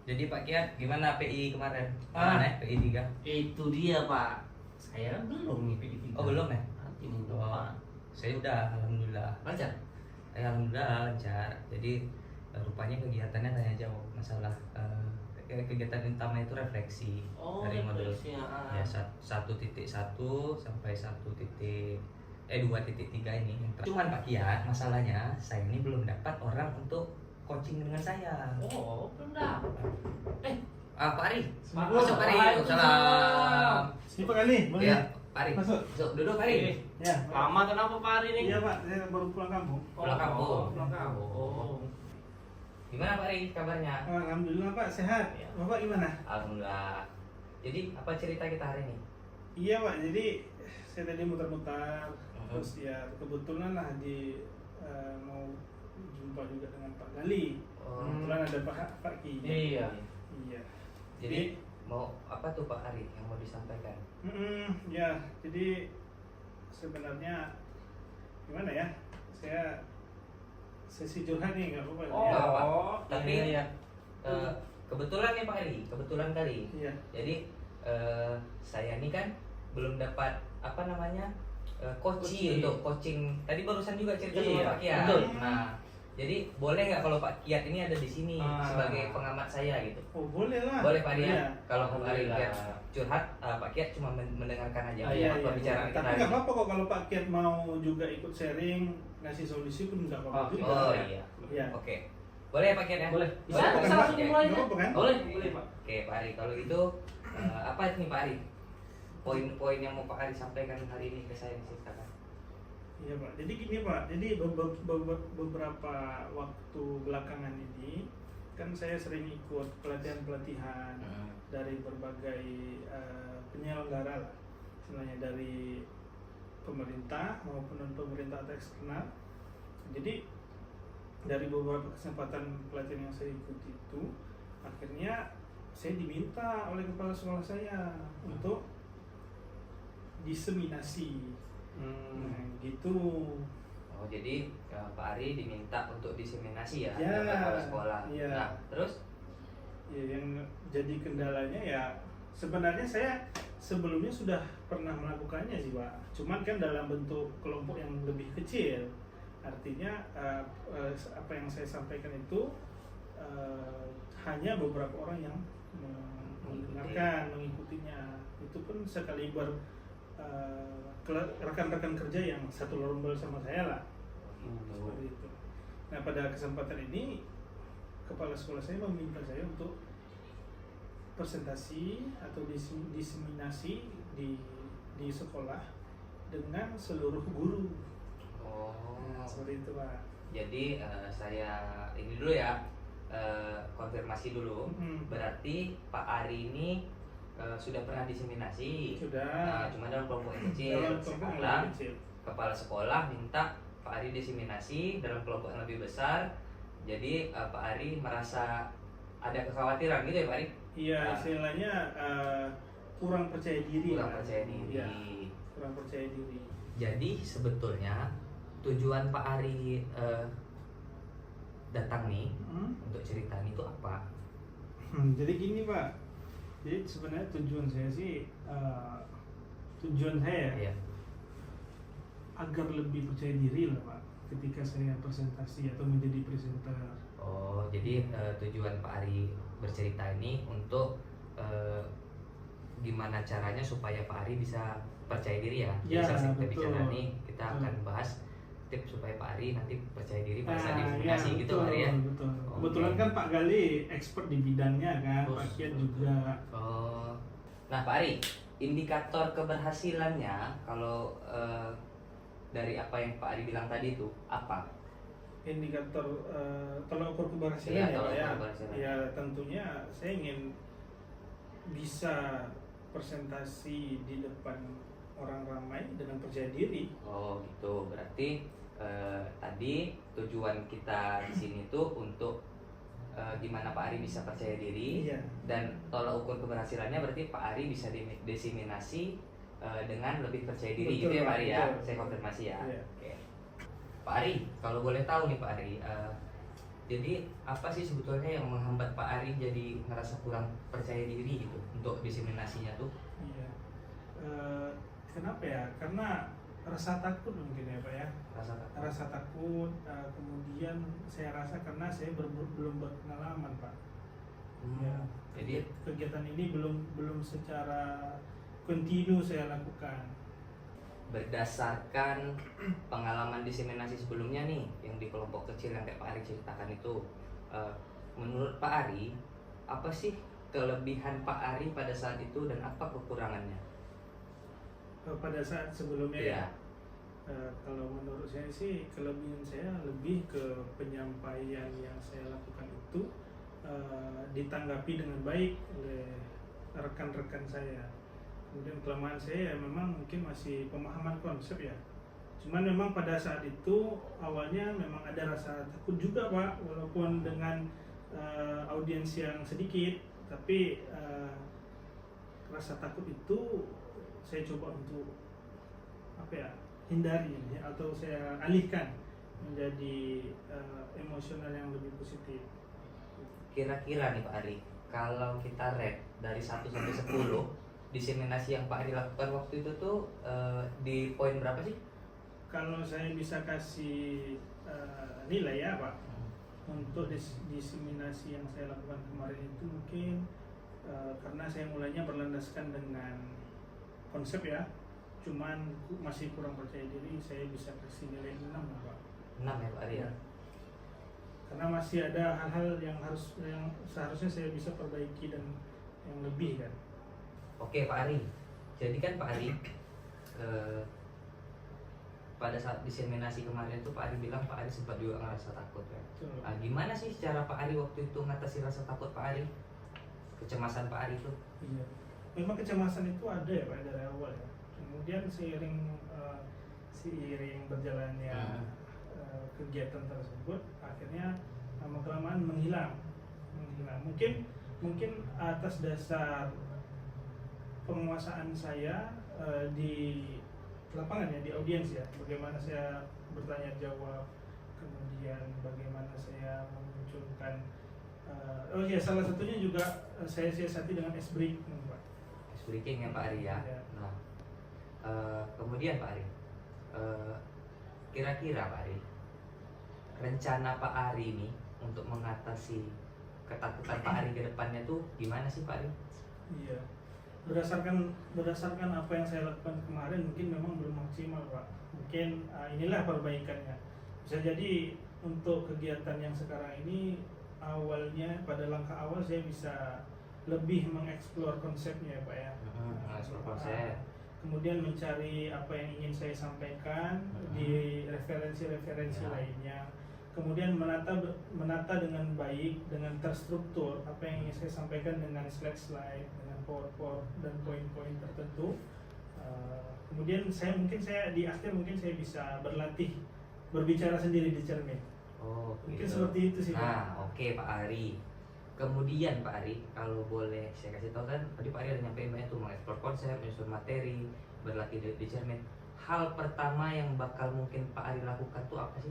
Jadi Pak Kiat, gimana PI kemarin? Mana PI 3? Itu dia Pak, saya belum nih PI 3. Oh belum ya? Nanti minggu depan. Saya udah, alhamdulillah. Lancar? Alhamdulillah lancar. Jadi rupanya kegiatannya tanya jawab masalah kegiatan utama itu refleksi dari modul refleksi, ya 1.1 sampai 2.3 ini. Cuman Pak Kiat, masalahnya saya ini belum dapat orang untuk coaching dengan saya. Oh, belum dapat. Pak Ari, Pak masuk Pak Ari. Salam. Ini Pak Ali, boleh? Ya, Pak Ari. Masuk. Duduk Pak Ari. Ya. Lama kenapa Pak Ari nih? Iya Pak, saya baru pulang kampung. Pulang kampung. Pulang kampung. Gimana Pak Ari kabarnya? Alhamdulillah Pak, sehat. Ya. Bapak gimana? Alhamdulillah. Jadi apa cerita kita hari ini? Iya Pak, jadi saya tadi muter-muter, terus ya kebetulan lah mau jumpa juga dengan Pak Gali. Kebetulan ada Pak Ki. Iya. Iya. Jadi mau apa tuh Pak Ari yang mau disampaikan? Ya, jadi sebenarnya gimana ya? Saya sesi curhat nih, nggak apa-apa. Oh, ya. apa? Tapi iya. kebetulan nih Pak Ari, kebetulan kali. Iya. Jadi saya ini kan belum dapat apa namanya coaching untuk coaching. Tadi barusan juga cerita sama Iya, Pak Kiat. betul. Nah, jadi boleh nggak kalau Pak Kiat ini ada di sini sebagai pengamat saya gitu? Oh boleh lah. Boleh Pak Kiat. Iya. Kalau Pak Alhamdulillah. Kiat curhat, Pak Kiat cuma mendengarkan aja Iya, pembicaraan kita. Tapi nggak apa-apa kok kalau Pak Kiat mau juga ikut sharing, ngasih solusi pun nggak apa-apa juga. Oh iya. Iya. Oke. Boleh ya Pak Kiat ya? Boleh. Bisa, Boleh. bisa langsung Oke. mulai. Nggak apa-apa kan? Boleh Pak. Oke Pak Ari, kalau gitu apa nih Pak Ari? Poin-poin yang mau Pak Ari sampaikan hari ini ke saya ceritakan. Iya Pak. Jadi gini Pak. Jadi beberapa waktu belakangan ini kan saya sering ikut pelatihan-pelatihan dari berbagai penyelenggara lah, sebenarnya dari pemerintah maupun non pemerintah atau eksternal. Jadi dari beberapa kesempatan pelatihan yang saya ikuti itu, akhirnya saya diminta oleh kepala sekolah saya untuk diseminasi. Nah, gitu. Oh jadi Pak Ari diminta untuk diseminasi ya, Ya, dengan kepala sekolah. iya. Nah terus? Ya, yang jadi kendalanya ya sebenarnya saya sebelumnya sudah pernah melakukannya sih Pak. Cuman kan dalam bentuk kelompok yang lebih kecil. Artinya apa yang saya sampaikan itu hanya beberapa orang yang mendengarkan, mengikutinya. Itu pun sekali rekan-rekan kerja yang satu rombel sama saya lah. Seperti itu. Nah pada kesempatan ini kepala sekolah saya meminta saya untuk presentasi atau diseminasi di sekolah dengan seluruh guru. Nah, seperti itu Pak. Jadi saya ini dulu ya, konfirmasi dulu. Berarti Pak Ari ini sudah pernah diseminasi. Sudah. Cuma dalam kelompok yang kecil. Dalam kelompok yang Sekarang lebih kecil. kepala sekolah minta Pak Ari diseminasi dalam kelompok yang lebih besar. Jadi Pak Ari merasa ada kekhawatiran gitu ya Pak Ari? Iya, istilahnya kurang percaya diri. Kurang lah. percaya diri. Iya, kurang percaya diri. Jadi sebetulnya tujuan Pak Ari datang nih untuk cerita itu apa? Jadi gini Pak. Jadi sebenarnya tujuan saya sih Iya. agar lebih percaya diri lah Pak ketika saya presentasi atau menjadi presenter. Oh, jadi tujuan Pak Ari bercerita ini untuk gimana caranya supaya Pak Ari bisa percaya diri ya. Ya, Jadi saat kita betul. bicara nih, kita akan bahas tips supaya Pak Ari nanti percaya diri pada saat diseminasi ya, gitu betul, Pak Ari ya. betul. Oke. Kebetulan kan Pak Gali expert di bidangnya kan, Terus, Pak Kiat juga. Oh. Nah, Pak Ari, indikator keberhasilannya kalau dari apa yang Pak Ari bilang tadi itu apa? Indikator tolak ukur keberhasilan Iya, ya tolak Pak ukur ya. keberhasilan. Ya tentunya saya ingin bisa presentasi di depan orang ramai dengan percaya diri. Oh, gitu. Berarti tadi tujuan kita di sini tuh untuk gimana Pak Ari bisa percaya diri. Iya. Dan tolak ukur keberhasilannya berarti Pak Ari bisa diseminasi dengan lebih percaya diri. Betul, gitu ya Pak Ari ya. betul. Saya konfirmasi ya. Iya. Oke. Pak Ari, kalau boleh tahu nih Pak Ari, Jadi apa sih sebetulnya yang menghambat Pak Ari jadi ngerasa kurang percaya diri gitu untuk diseminasinya tuh? Iya. Kenapa ya? Karena rasa takut mungkin ya Pak ya. Rasa takut. Kemudian saya rasa karena saya belum berpengalaman Pak. Ya. Jadi kegiatan ini belum secara kontinu saya lakukan. Berdasarkan pengalaman diseminasi sebelumnya nih yang di kelompok kecil yang kayak Pak Ari ceritakan itu, menurut Pak Ari apa sih kelebihan Pak Ari pada saat itu dan apa kekurangannya? Pada saat sebelumnya ya. Kalau menurut saya sih kelebihan saya lebih ke penyampaian yang saya lakukan itu ditanggapi dengan baik oleh rekan-rekan saya. Kemudian kelemahan saya ya memang mungkin masih pemahaman konsep ya. Cuman memang pada saat itu awalnya memang ada rasa takut juga Pak, walaupun dengan audiens yang sedikit, tapi rasa takut itu saya coba untuk hindari ya, atau saya alihkan menjadi emosional yang lebih positif. Kira-kira nih Pak Ari, kalau kita rate dari 1 sampai 10, diseminasi yang Pak Ari lakukan waktu itu tuh di poin berapa sih? Kalau saya bisa kasih nilai ya Pak, untuk diseminasi yang saya lakukan kemarin itu mungkin karena saya mulainya berlandaskan dengan konsep ya, cuman masih kurang percaya diri, saya bisa kasih nilai 6 lah Pak. 6 ya Pak Ari ya? Karena masih ada hal-hal yang seharusnya saya bisa perbaiki dan yang lebih kan. Oke Pak Ari, jadi kan Pak Ari pada saat diseminasi kemarin itu Pak Ari bilang Pak Ari sempat juga ngerasa takut ya. Nah, gimana sih cara Pak Ari waktu itu ngatasi rasa takut Pak Ari? Kecemasan Pak Ari itu? Iya, memang kecemasan itu ada ya Pak dari awal ya. Kemudian seiring berjalannya kegiatan tersebut, akhirnya lama-kelamaan menghilang. Mungkin atas dasar penguasaan saya di lapangan ya, di audiens ya, bagaimana saya bertanya jawab, kemudian bagaimana saya memunculkan salah satunya juga saya siasati dengan ice breaking Pak. Ice breaking ya Pak Ari ya. Nah, kemudian Pak Ari, kira-kira Pak Ari, rencana Pak Ari ini untuk mengatasi ketakutan Pak Ari ke depannya tuh gimana sih Pak Ari? Iya. Berdasarkan apa yang saya lakukan kemarin mungkin memang belum maksimal Pak. Mungkin inilah perbaikannya. Bisa jadi untuk kegiatan yang sekarang ini awalnya pada langkah awal saya bisa lebih mengeksplor konsepnya Pak ya. Mengeksplor konsep. Kemudian mencari apa yang ingin saya sampaikan di referensi-referensi lainnya. Kemudian menata dengan baik, dengan terstruktur apa yang ingin saya sampaikan dengan slide-slide, dengan PowerPoint dan poin-poin tertentu. Kemudian saya di akhir mungkin saya bisa berlatih berbicara sendiri di cermin. Mungkin gitu. Seperti itu sih. Nah, oke Pak Ari. Kemudian Pak Ari, kalau boleh saya kasih tahu kan, tadi Pak Ari ada nyampein banyak tuh mengeksplor konsep, menyusun materi, berlatih di cermin. Hal pertama yang bakal mungkin Pak Ari lakukan tuh apa sih?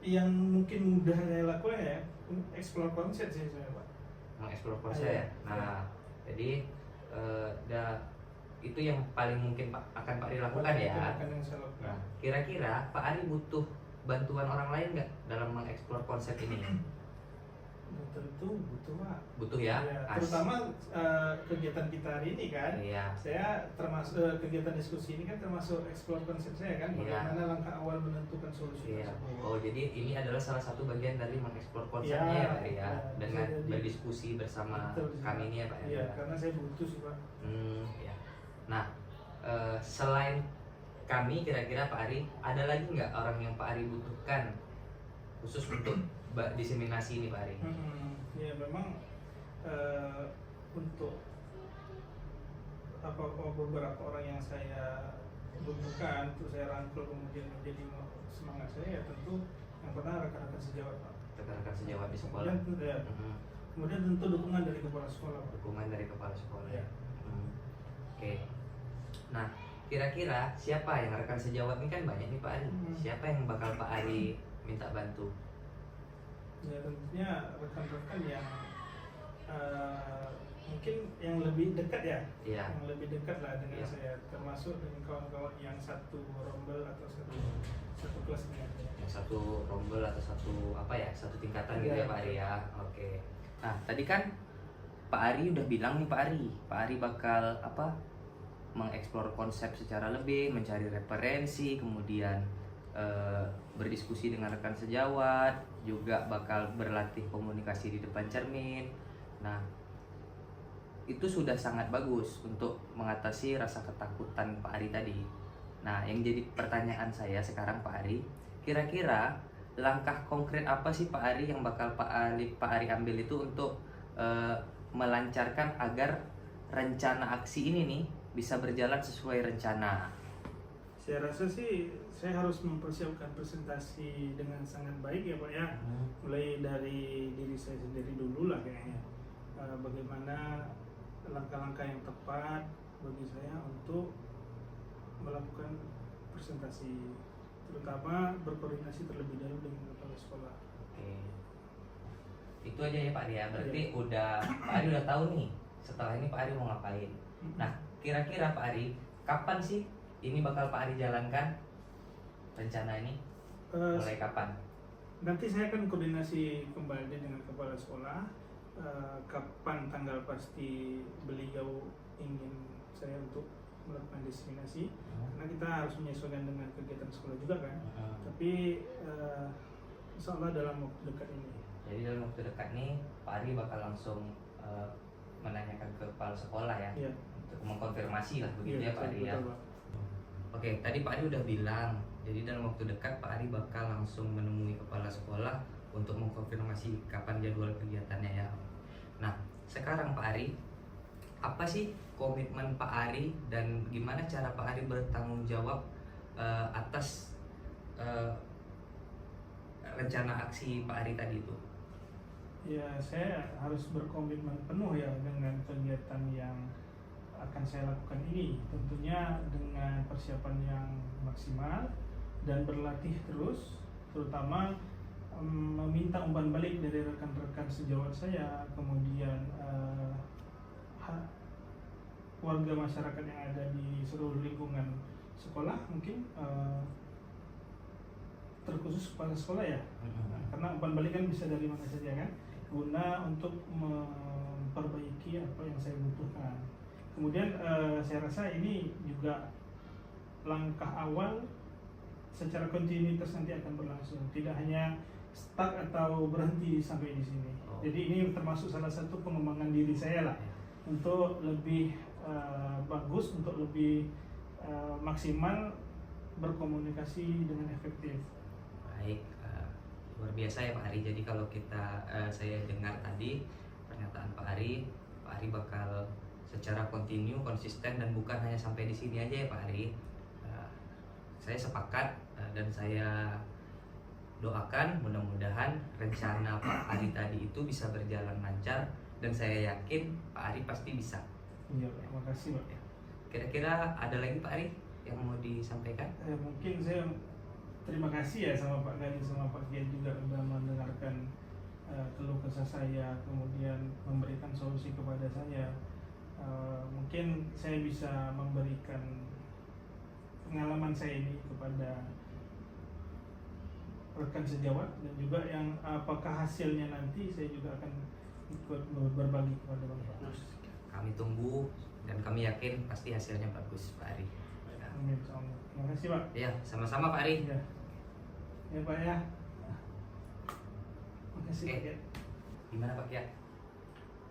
Yang mungkin mudah saya lakukan ya, explore konsep sih saya Pak. Mengeksplor konsep. Nah, jadi itu yang paling mungkin akan Pak Ari lakukan ya. Nah, kira-kira Pak Ari butuh bantuan orang lain nggak dalam mengeksplor konsep ini? Tentu butuh Pak. Butuh ya. Terutama kegiatan kita hari ini kan. Iya. Saya termasuk kegiatan diskusi ini kan termasuk eksplor konsep saya kan. Bagaimana langkah awal menentukan solusi tersebut. Oh, jadi ini adalah salah satu bagian dari mengeksplor konsepnya ya Pak ya. Dengan berdiskusi bersama kami ini ya Pak ya. Iya, karena saya butuh sih Pak. Ya. Nah, selain kami, kira-kira Pak Ari ada lagi nggak orang yang Pak Ari butuhkan khusus untuk diseminasi ini Pak Ari? Ya memang untuk beberapa orang yang saya butuhkan untuk saya rangkul kemudian menjadi semangat saya, ya tentu yang pertama rekan-rekan sejawat Pak. Rekan-rekan sejawat di sekolah. Kemudian tentu dukungan dari kepala sekolah Pak. Dukungan dari kepala sekolah. Ya. Oke. Nah, kira-kira siapa yang rekan sejawat ini kan banyak nih Pak Ari. Siapa yang bakal Pak Ari minta bantu? Ya tentunya rekan-rekan yang mungkin yang lebih dekat ya, Iya. yang lebih dekat lah dengan Iya. saya, termasuk dengan kawan-kawan yang satu rombel atau satu kelas dengan saya. Yang satu rombel atau satu tingkatan gitu Iya, ya Pak Ari betul. ya. Oke. Nah tadi kan Pak Ari udah bilang nih Pak Ari bakal mengeksplor konsep secara lebih, mencari referensi, kemudian berdiskusi dengan rekan sejawat, juga bakal berlatih komunikasi di depan cermin. Nah itu sudah sangat bagus untuk mengatasi rasa ketakutan Pak Ari tadi. Nah, yang jadi pertanyaan saya sekarang Pak Ari, kira-kira langkah konkret apa sih Pak Ari yang bakal Pak Ari ambil itu untuk melancarkan agar rencana aksi ini nih bisa berjalan sesuai rencana? Saya rasa sih saya harus mempersiapkan presentasi dengan sangat baik ya Pak ya. Mulai dari diri saya sendiri dulu lah kayaknya. Bagaimana langkah-langkah yang tepat bagi saya untuk melakukan presentasi, terutama berkoordinasi terlebih dahulu dengan kepala sekolah. Oke. Itu aja ya Pak Ari ya. Berarti Pak Ari udah tahu nih setelah ini Pak Ari mau ngapain. Nah, kira-kira Pak Ari kapan sih ini bakal Pak Ari jalankan rencana ini? Mulai kapan? Nanti saya akan koordinasi kembali dengan kepala sekolah. Kapan tanggal pasti beliau ingin saya untuk melakukan diseminasi, karena kita harus menyesuaikan dengan kegiatan sekolah juga kan. Tapi insya Allah dalam waktu dekat ini. Jadi dalam waktu dekat nih Pak Ari bakal langsung menanyakan ke kepala sekolah ya, Iya. untuk mengkonfirmasi lah begitu ya Pak Ari ya. Betul, Pak. Oke, tadi Pak Ari udah bilang, jadi dalam waktu dekat Pak Ari bakal langsung menemui kepala sekolah untuk mengkonfirmasi kapan jadwal kegiatannya ya. Nah, sekarang Pak Ari, apa sih komitmen Pak Ari dan gimana cara Pak Ari bertanggung jawab atas rencana aksi Pak Ari tadi itu? Ya, saya harus berkomitmen penuh ya dengan kegiatan yang akan saya lakukan ini. Tentunya dengan persiapan yang maksimal dan berlatih terus, terutama meminta umpan balik dari rekan-rekan sejawat saya, kemudian warga masyarakat yang ada di seluruh lingkungan sekolah, mungkin terkhusus kepala sekolah ya, karena umpan balik kan bisa dari mana saja kan, guna untuk memperbaiki apa yang saya butuhkan. Kemudian saya rasa ini juga langkah awal secara kontinuitas nanti akan berlangsung, tidak hanya stuck atau berhenti sampai di sini. Jadi ini termasuk salah satu pengembangan diri saya lah, untuk lebih bagus, untuk lebih maksimal berkomunikasi dengan efektif. Baik, luar biasa ya Pak Ari. Jadi kalau saya dengar tadi pernyataan Pak Ari bakal secara kontinu, konsisten, dan bukan hanya sampai di sini aja ya Pak Ari. Saya sepakat dan saya doakan mudah-mudahan rencana Pak Ari tadi itu bisa berjalan lancar, dan saya yakin Pak Ari pasti bisa. Iya, terima kasih Pak. Kira-kira ada lagi Pak Ari yang mau disampaikan? Mungkin saya terima kasih ya sama Pak Gani, sama Pak Kiai juga sudah mendengarkan keluh kesah saya, kemudian memberikan solusi kepada saya. Mungkin saya bisa memberikan pengalaman saya ini kepada rekan sejawat, dan juga yang apakah hasilnya nanti saya juga akan ikut berbagi kepada Bapak. Kami tunggu dan kami yakin pasti hasilnya bagus Pak Ari. Amin, insyaallah. Terima kasih Pak. Ya, sama-sama Pak Ari. Ya, ya Pak ya. Terima kasih Pak ya. Gimana Pak ya?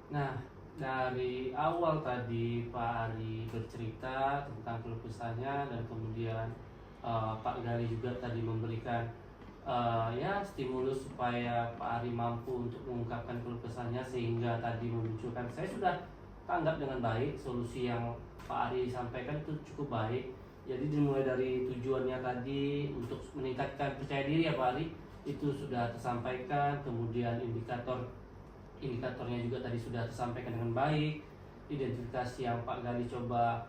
Nah, dari awal tadi Pak Ari bercerita tentang keluh kesahnya, dan kemudian Pak Gali juga tadi memberikan stimulus supaya Pak Ari mampu untuk mengungkapkan keluh kesahnya, sehingga tadi memunculkan, saya sudah tanggap dengan baik solusi yang Pak Ari sampaikan itu cukup baik. Jadi dimulai dari tujuannya tadi untuk meningkatkan percaya diri ya Pak Ari, itu sudah tersampaikan. Kemudian indikatornya juga tadi sudah tersampaikan dengan baik. Identifikasi yang Pak Gali coba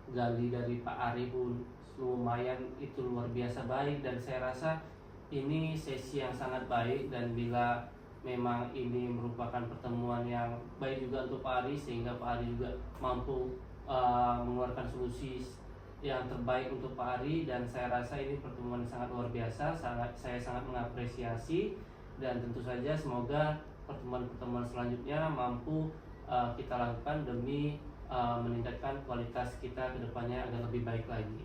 gali dari Pak Ari pun lumayan, itu luar biasa baik, dan saya rasa ini sesi yang sangat baik, dan bila memang ini merupakan pertemuan yang baik juga untuk Pak Ari, sehingga Pak Ari juga mampu mengeluarkan solusi yang terbaik untuk Pak Ari, dan saya rasa ini pertemuan yang sangat luar biasa, saya sangat mengapresiasi, dan tentu saja semoga pertemuan-pertemuan selanjutnya mampu kita lakukan demi meningkatkan kualitas kita ke depannya agar lebih baik lagi.